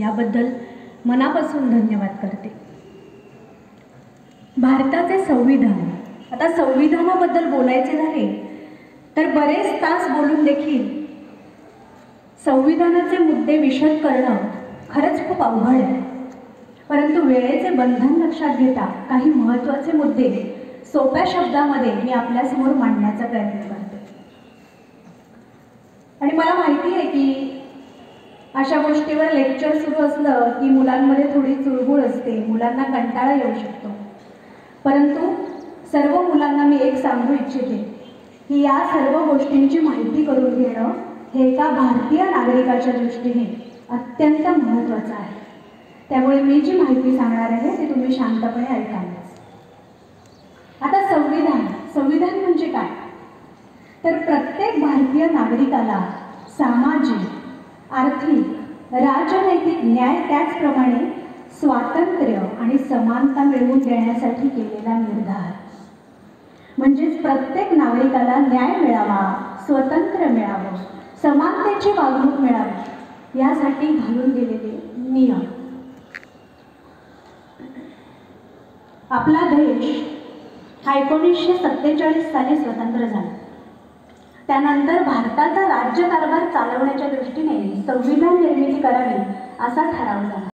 याबद्दल मनापासून धन्यवाद करते। भारताचे संविधान, आता संविधानाबद्दल बोलायचे झाले तर बरेच तास बोलून देखील संविधानाचे मुद्दे विशद करणं खरंच खूप अवघड आहे। परंतु वेळेचे बंधन लक्षात घेता काही महत्त्वाचे मुद्दे सोप्या शब्दामध्ये मी आपल्यासमोर मांडण्याचा प्रयत्न करते। आणि मला माहिती आहे की अशा गोष्टीवर लेक्चर सुरू असलं की मुलांमध्ये थोडी चुळबुळ असते, मुलांना कंटाळा येऊ शकतो। परंतु सर्व मुलांना मी एक सांगू इच्छिते की या सर्व गोष्टींची माहिती करून घेणं हे एका भारतीय नागरिकाच्या दृष्टीने अत्यंत महत्त्वाचं आहे। त्यामुळे मी जी माहिती सांगणार आहे ती तुम्ही शांतपणे ऐकावीच। आता संविधान म्हणजे काय? तर प्रत्येक भारतीय नागरिकाला सामाजिक, आर्थिक, राजनैतिक न्याय, त्याचप्रमाणे स्वातंत्र्य आणि समानता मिळवून देण्यासाठी केलेला निर्धार। म्हणजेच प्रत्येक नागरिकाला न्याय मिळावा, स्वातंत्र्य मिळावं, समानतेची वागणूक मिळावी यासाठी घालून दिलेले नियम। आपला देश हा 1947 साली स्वतंत्र झाला। त्यानंतर भारताचा राज्यकारभार चालवण्याच्या दृष्टीने संविधान निर्मिती करावी असा ठराव झाला।